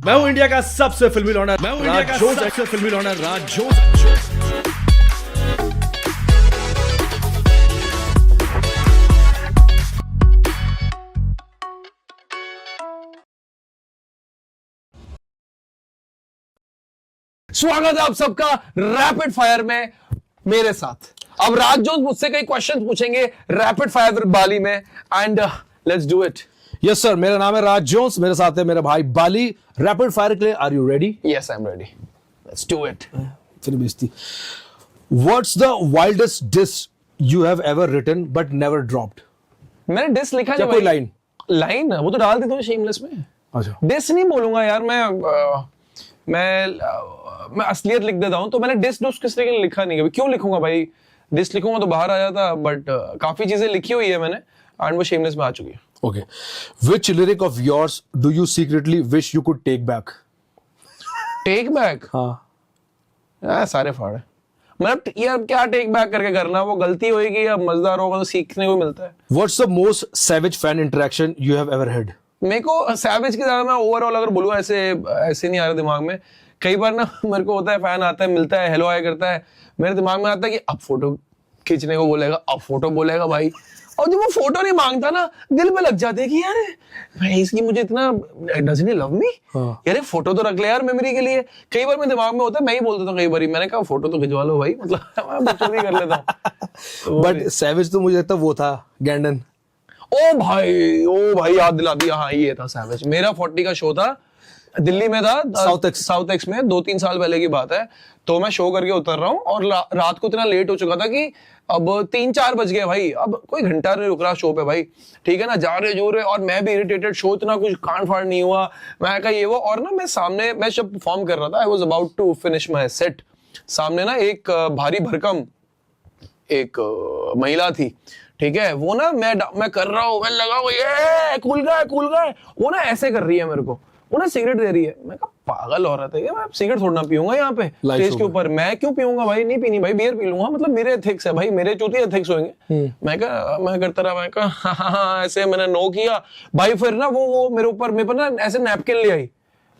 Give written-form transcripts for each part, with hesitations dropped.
मैं हूं इंडिया का सबसे फिल्मी लॉन्डर, राज जोस। स्वागत है आप सबका रैपिड फायर में मेरे साथ। अब राज जोस मुझसे कई क्वेश्चन पूछेंगे रैपिड फायर विद बाली में, and let's do it. Yes sir, मेरा नाम है राज जोस, मेरे साथ है मेरा भाई बाली। रैपिड फायर के लिए are you ready? Yes I am ready, let's do it. फिर बेइज्जती। What's the wildest dish you have ever written but never dropped? मैंने डिस लिखा क्या कोई लाइन? लाइन वो तो डाल देता हूँ शेमलेस में। अच्छा, डिस नहीं बोलूंगा यार, मैं असलियत लिख देता हूँ। तो मैंने डिस किस तरीके लिखा नहीं कभी, क्यों लिखूंगा भाई? डिस लिखूंगा तो बाहर आ जाता, बट काफी चीजें लिखी हुई है मैंने एंड वो शेमलेस में आ चुकी है। Okay, which lyric of yours do you secretly wish you could take back? Take back? हाँ, सारे फाड़े। मतलब यार क्या टेक बैक करके करना, वो गलती होगी या मजेदार होगा तो सीखने को मिलता है। What's the most savage fan interaction you have ever had? मेरे को सैवेज की ज्यादा, मैं ओवरऑल अगर बोलूँ ऐसे नहीं आ रहा दिमाग में। कई बार ना मेरे को होता है, फैन आता है, मिलता है, हेलो हाय करता है, मेरे दिमाग में आता है कि अब फोटो खींचने को बोलेगा, अब फोटो बोलेगा भाई। और जब वो फोटो नहीं मांगता ना, दिल पे लग जाते हैं कि यार भाई इसकी मुझे इतना, डजंट ही लव मी? यार फोटो तो रख ले यार मेमोरी के लिए। कई बार मेरे दिमाग में होता है, मैं ही बोल देता हूँ कई बार, मैंने कहा फोटो तो खिंचवा लो भाई, मतलब मैं बच्चों भी कर लेता हूँ। बट सैवेज तो मुझे लगता वो था गैंडन। ओ भाई याद दिला दिया। हाँ ये था सैवेज। मेरा 40 का शो था, दिल्ली में था, साउथ एक्स में, 2-3 साल पहले की बात है। तो मैं शो करके उतर रहा हूँ और रात को इतना लेट हो चुका था कि अब 3-4 बज गए भाई। अब कोई घंटा नहीं रुक रहा शो पे भाई, ठीक है ना, जा रहे जो रहे, और मैं भी इरिटेटेड, शो इतना कुछ कांड फाड़ नहीं हुआ। मैं कहा ये वो, और ना मैं सामने, मैं जब परफॉर्म कर रहा था, I was about to finish my set, सामने ना एक भारी भरकम एक महिला थी, ठीक है। वो ना मैं कर रहा हूँ, मैं लगा हुआ, ये कूल गए, वो ना ऐसे कर रही है मेरे को, वो ना सिगरेट दे रही है। मैं कहा पागल हो रहा था, मैं सिगरेट थोड़ा पीऊंगा यहाँ पे स्टेज के ऊपर, मैं क्यों पीऊंगा भाई? नहीं पीनी भाई, बियर पी लूंगा, मतलब मेरे एथिक्स है भाई, मेरे चूतिया एथिक्स होंगे। मैं करता रहा, मैं कहा हाँ, ऐसे मैंने नो किया भाई। फिर ना वो मेरे ऊपर ना ऐसे नैपकिन ले आई।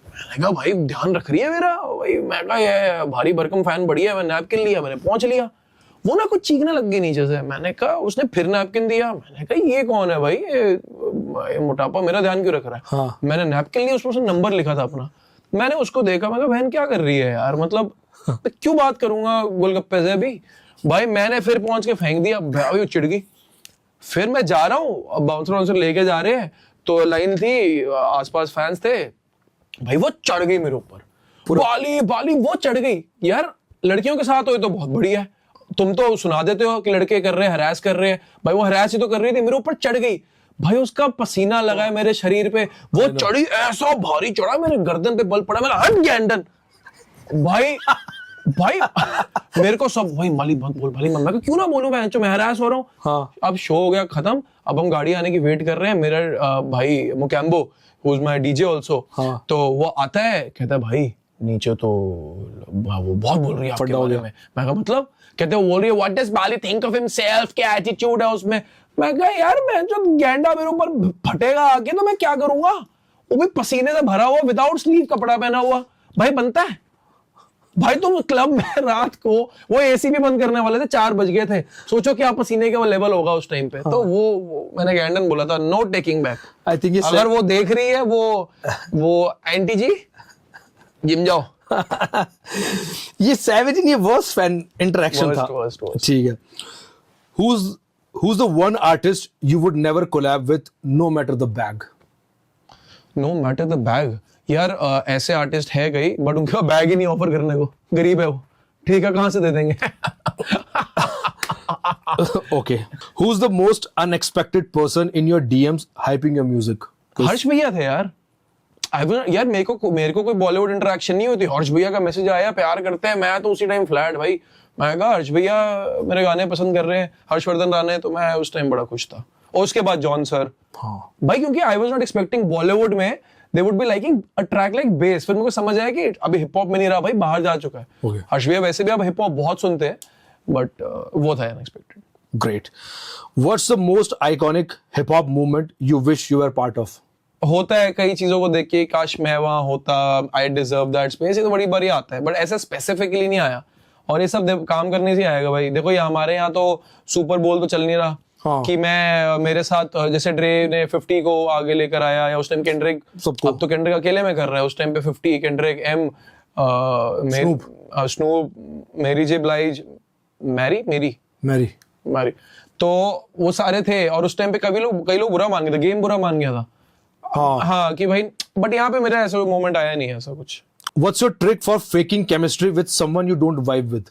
मैंने कहा भाई ध्यान रख रही है मेरा भाई। मैं कहा ये भारी भरकम फैन बढ़िया है, मैं नैपकिन लिया, मैंने पहुंच लिया। वो ना कुछ चीखने लग गई नीचे से। मैंने कहा, उसने फिर नैपकिन दिया। मैंने कहा ये कौन है भाई, ये मोटापा मेरा ध्यान क्यों रख रहा है? हाँ। मैंने नैपकिन लिया, उसमें नंबर लिखा था अपना। मैंने उसको देखा, मैं कहा बहन क्या कर रही है यार, मतलब मैं क्यों बात करूंगा गोलगप्पे से अभी भाई। मैंने फिर पहुंच के फेंक दिया भाई, वो चिढ़ गई। फिर मैं जा रहा हूँ, अब बाउंसर लेके जा रहे हैं, तो लाइन थी, आसपास फैंस थे भाई। वो चढ़ गई मेरे ऊपर, बाली वो चढ़ गई। यार लड़कियों के साथ हो तो बहुत बढ़िया है, तुम तो सुना देते हो कि लड़के कर रहे हैं, हरास कर रहे हैं भाई। वो हरास ही तो कर रही थी, मेरे ऊपर चढ़ गई भाई। उसका पसीना लगा है मेरे शरीर पे, वो चढ़ी, ऐसा भारी चढ़ा, मेरे गर्दन पे बल पड़ा। मेरा हट गैंडन भाई मेरे को सब भाई माली मत बोल, भाई मैं क्यों ना बोलूं, मैं हरास हो रहा हूँ। हाँ। अब शो हो गया खत्म, अब हम गाड़ी आने की वेट कर रहे हैं। मेरा भाई Mokambo, who is my DJ also, तो वो आता है, कहता है भाई नीचे तो वो बहुत बोल रही है आपके बारे में। मैं कहा मतलब? कहते वो बोल रही है what does Bali think of himself, क्या एटीट्यूड है उसमें। मैं कहा यार मैं जो गैंडा मेरे ऊपर फटेगा आके तो मैं क्या करूंगा? वो भी पसीने से भरा हुआ, विदाउट स्लीव कपड़ा पहना हुआ भाई, बनता है भाई? तुम क्लब में रात को, वो एसी भी बंद करने वाले थे, 4 बज गए थे, सोचो क्या पसीने का वो लेवल होगा उस टाइम पे। तो वो मैंने गैंडन बोला था, know taking back. I think अगर वो देख रही है, वो एंटी जी जिम जाओ। ये सैवेज नहीं, वर्स्ट फैन इंटरेक्शन था। ठीक है। Who's the one artist you would never collab with, no matter the bag? No matter the bag? यार ऐसे आर्टिस्ट है कई, बट उनका बैग ही नहीं ऑफर करने को, गरीब है वो, ठीक है, कहां से दे देंगे? Okay. Who's the most unexpected person in your DMs hyping your music? हर्ष भैया थे यार। यार मेरे को कोई बॉलीवुड इंटरेक्शन नहीं होती। हर्ष भैया का मैसेज आया, प्यार करते हैं, मैं तो उसी टाइम फ्लैट भाई। मैं कहा हर्ष भैया मेरे गाने पसंद कर रहे हैं, हर्षवर्धन राणे, तो मैं उस टाइम बड़ा खुश था। और उसके बाद जॉन सर। हाँ भाई, क्योंकि I was not expecting Bollywood में they would be liking a track like bass. फिर मुझे समझ आया कि अभी हिप हॉप में नहीं रहा भाई, बाहर जा चुका है। Okay. हर्ष भैया वैसे भी अब हिप हॉप बहुत सुनते हैं, बट वो था unexpected. Great. What's the most iconic hip hop movement you wish you were part of? होता है कई चीजों को देख के काश मैं वहां होता, आई डिजर्व दैट स्पेस, ये तो बड़ी बारी आता है, बट ऐसा स्पेसिफिकली नहीं आया। और ये सब काम करने से आएगा भाई। देखो ये हमारे यहाँ तो सुपर बोल तो चल नहीं रहा। हाँ। कि मैं मेरे साथ जैसे ड्रे ने 50 को आगे लेकर आया, या उस टाइम केंड्रिक, अब तो केंड्रिक अकेले में कर रहा है, उस टाइम पे 50 केंड्रिक, स्नूप, मेरी जे ब्लाइज, मैरी, तो वो सारे थे। और उस टाइम पे कई लोग बुरा मान गए थे, गेम बुरा मान गया था। हाँ कि भाई, बट यहाँ पे मेरा ऐसा मोमेंट आया नहीं है ऐसा कुछ। What's your trick for faking chemistry with someone you don't vibe with?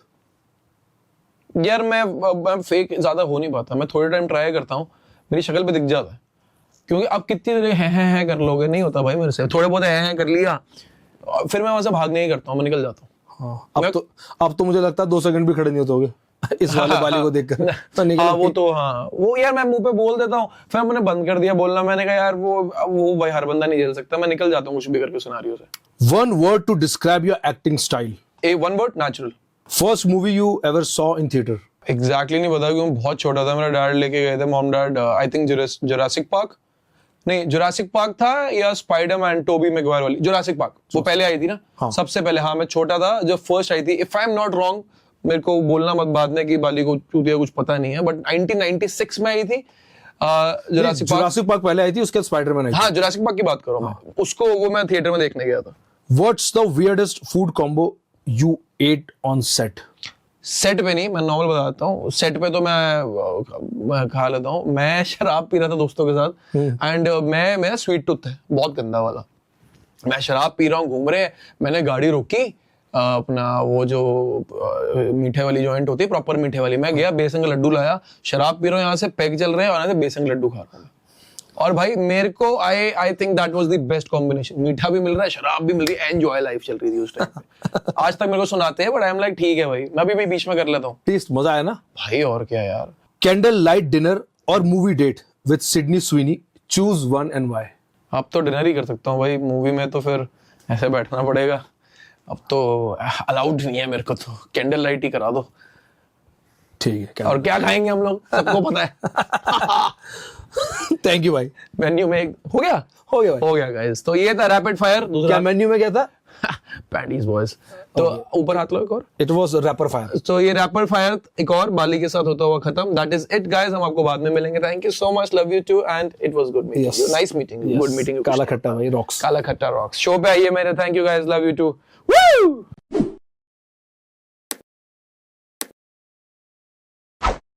यार मैं फेक ज्यादा हो नहीं पाता, मैं थोड़े टाइम ट्राई करता हूँ, मेरी शक्ल पे दिख जाता है। क्योंकि अब कितनी देर है कर लोगे, नहीं होता भाई मेरे से। थोड़े बहुत है कर लिया, फिर मैं वहां से भागने ही करता हूँ, मैं निकल जाता हूँ। हाँ, अब तो मुझे लगता है 2 सेकंड भी खड़े नहीं होते इस वाले बाली को देखकर तो निकल। वो यार मैं मुंह पे बोल देता हूँ, फिर मैंने बंद कर दिया बोलना। मैंने कहा यार वो भाई हर बंदा नहीं झेल सकता, मैं निकल जाता हूँ कुछ भी करके सिनेरियो से। One word to describe your acting style. One word, natural. First movie you ever saw in theater? Exactly नहीं पता, क्योंकि बहुत छोटा था। मेरा डैड लेके गए थे, mom dad, I think Jurassic park, नहीं जुरासिक पार्क था या स्पाइडरमैन टोबी मैगवायर वाली, जुरासिक पार्क वो पहले आई थी ना। हाँ। सबसे पहले, हाँ मैं छोटा था जब फर्स्ट आई थी। If I am not wrong, मेरे को बोलना मत बाद में कि बाली को चूतिया कुछ पता नहीं है, बट 1996 में आई थी जुरासिक पार्क पहले आई थी, उसके बाद स्पाइडरमैन आई थी। हाँ जुरासिक पार्क की बात करो। मैं उसको वो मैं थिएटर में देखने गया था। What's the weirdest food combo you ate on set? Set पे नहीं, मैं नॉर्मल बताता हूँ। सेट पे तो मैं खा लेता हूँ। मैं शराब पी रहा था दोस्तों के साथ, एंड मेरा स्वीट टूथ है बहुत गंदा वाला। मैं शराब पी रहा हूँ, घूम रहे हैं, मैंने गाड़ी रोकी, अपना वो जो मीठे वाली जॉइंट होती है प्रॉपर मीठे वाली, मैं गया, बेसन का लड्डू लाया, शराब पी रहा हूँ, यहाँ से पैक चल रहे हैं और यहाँ से बेसन का लड्डू खा रहा हूँ। और भाई मेरे को I think that was the best combination. मीठा भी मिल रहा है, शराब भी मिल रही है, एंजॉय लाइफ चल रही थी उस टाइम पे। आज तक मेरे को सुनाते हैं, बट आई एम लाइक ठीक है भाई, मैं भी बीच में कर लेता हूँ। टेस्ट मजा आया ना भाई, और क्या यार। कैंडल लाइट डिनर और movie date with Sydney Sweeney, choose one and why? अब तो डिनर ही कर सकता हूँ भाई, मूवी में तो फिर ऐसे बैठना पड़ेगा। अब तो अलाउड नहीं है मेरे को, तो कैंडल लाइट ही करा दो। ठीक है। और क्या खाएंगे हम लोग, सबको पता है। थैंक यू भाई। मेन्यू में हो गया गाइस। तो ये था रैपिड फायर। क्या मेन्यू में क्या था? Patties boys. तो ऊपर हाथ लो एक और। It was rapid fire. तो ये रैपिड फायर एक और बाली के साथ होता हुआ खत्म। दैट इज इट गाइस, हम आपको बाद में मिलेंगे। Thank you so much, love you too, and it was good meeting you, nice meeting, good meeting. काला खट्टा भाई रॉक्स। काला खट्टा रॉक्स। शो पे आइए मेरे। Thank you guys, love you to.